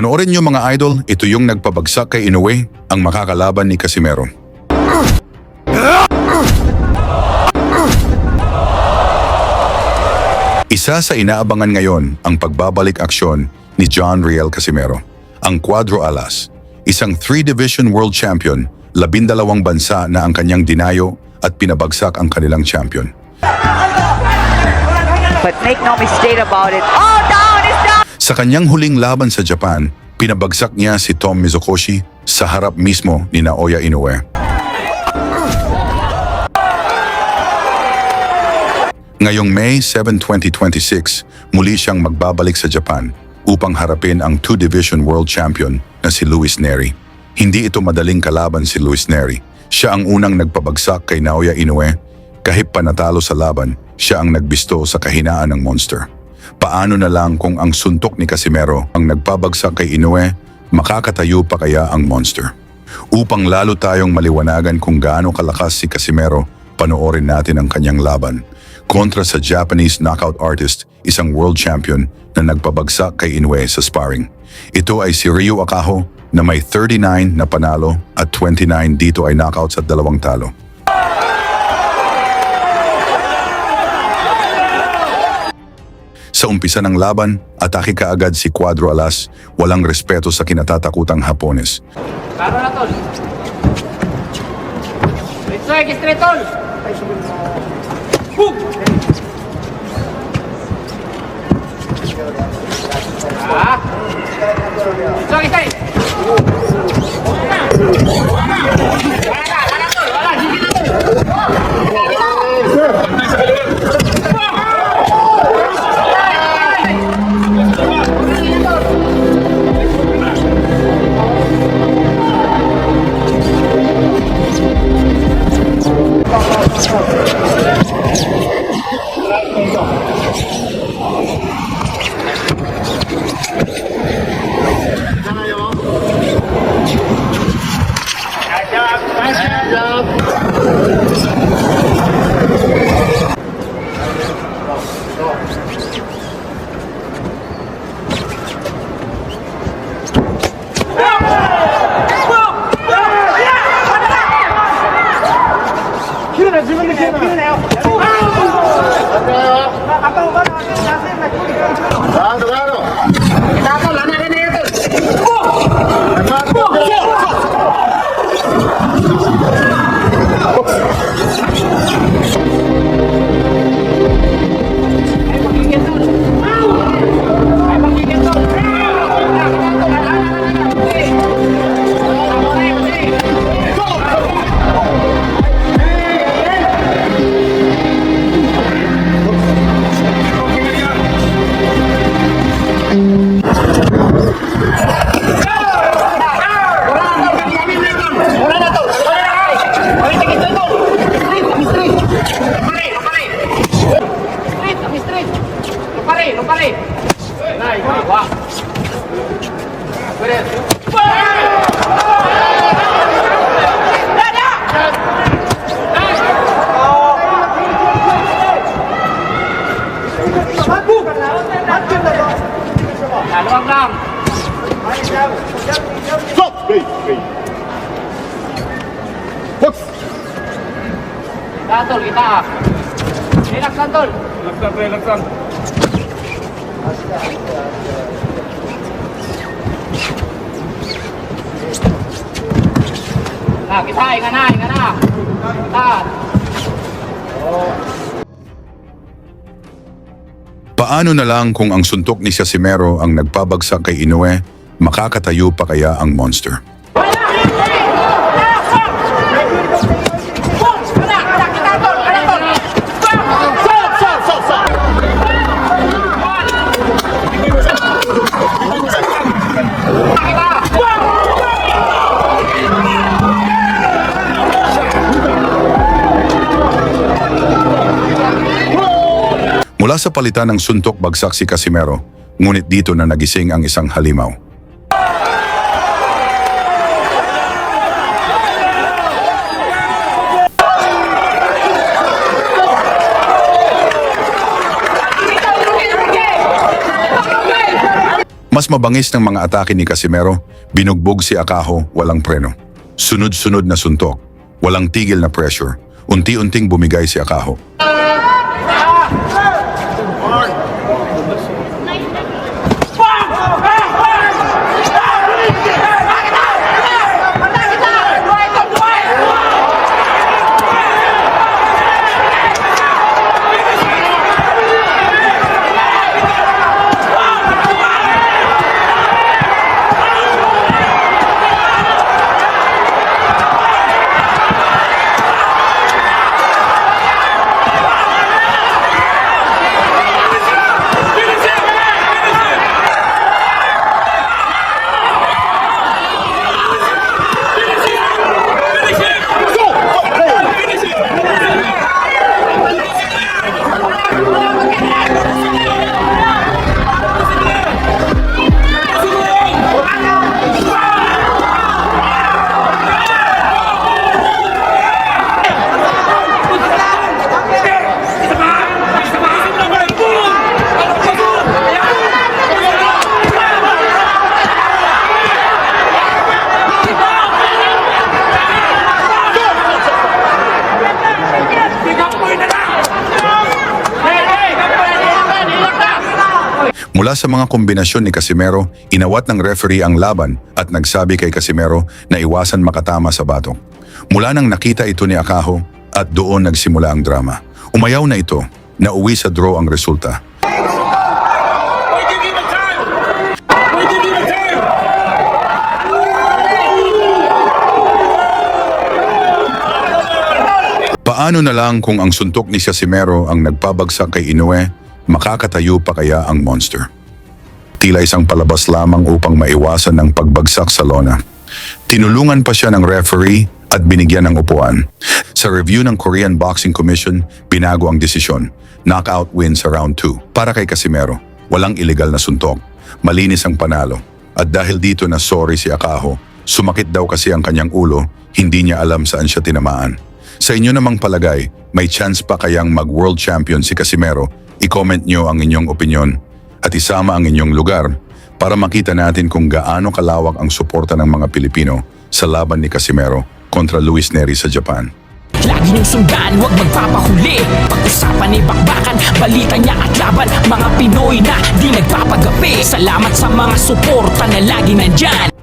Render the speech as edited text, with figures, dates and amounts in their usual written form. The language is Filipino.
Panoorin niyo mga idol, ito yung nagpabagsak kay Inoue, ang makakalaban ni Casimero. Isa sa inaabangan ngayon ang pagbabalik aksyon ni John Riel Casimero, ang Cuadro Alas, isang 3-division world champion, 12 bansa na ang kanyang dinayo at pinabagsak ang kanilang champion. But make no mistake about it. Oh, down! It's down! Sa kanyang huling laban sa Japan, pinabagsak niya si Tom Mizokoshi sa harap mismo ni Naoya Inoue. Ngayong May 7, 2026, muli siyang magbabalik sa Japan upang harapin ang 2-division world champion na si Luis Neri. Hindi ito madaling kalaban si Luis Neri. Siya ang unang nagpabagsak kay Naoya Inoue. Kahit panatalo sa laban, siya ang nagbisto sa kahinaan ng monster. Paano na lang kung ang suntok ni Casimero ang nagpabagsak kay Inoue, makakatayo pa kaya ang monster? Upang lalo tayong maliwanagan kung gaano kalakas si Casimero, panoorin natin ang kanyang laban kontra sa Japanese knockout artist, isang world champion na nagpabagsak kay Inoue sa sparring. Ito ay si Ryu Akaho na may 39 na panalo at 29 dito ay knockouts at 2 talo. Sa umpisa ng laban, atake kaagad si Cuadro Alas, walang respeto sa kinatatakutang Hapones. Karo na tol. Straight tol. Boom! Ah. Straight. Luwag lang. Tol, kita. Relax lang, tol. Relax lang. Kita, ingat na. Kita. Paano na lang kung ang suntok ni Casimero ang nagpabagsak kay Inoue, makakatayo pa kaya ang monster? Mula sa palitan ng suntok bagsak si Casimero, ngunit dito na nagising ang isang halimaw. Mas mabangis ng mga atake ni Casimero, binugbog si Akaho walang preno. Sunod-sunod na suntok, walang tigil na pressure. Unti-unting bumigay si Akaho. Mula sa mga kombinasyon ni Casimero, inawat ng referee ang laban at nagsabi kay Casimero na iwasan makatama sa batok. Mula nang nakita ito ni Akaho at doon nagsimula ang drama. Umayaw na ito, nauwi sa draw ang resulta. Paano na lang kung ang suntok ni Casimero ang nagpabagsak kay Inoue, makakatayo pa kaya ang monster? Tila isang palabas lamang upang maiwasan ang pagbagsak sa lona. Tinulungan pa siya ng referee at binigyan ng upuan. Sa review ng Korean Boxing Commission, binago ang desisyon. Knockout win sa round 2. Para kay Casimero, walang illegal na suntok. Malinis ang panalo. At dahil dito na sorry si Akaho, sumakit daw kasi ang kanyang ulo, hindi niya alam saan siya tinamaan. Sa inyo namang palagay, may chance pa kayang mag-world champion si Casimero? I-comment nyo ang inyong opinyon at isama ang inyong lugar para makita natin kung gaano kalawak ang suporta ng mga Pilipino sa laban ni Casimero kontra Luis Nery sa Japan. Lagi niyong sundan, huwag magpapahuli. Pag-usapan ni bakbakan, balita niya at laban. Mga Pinoy na di nagpapagapi. Salamat sa mga suporta na lagi nandyan.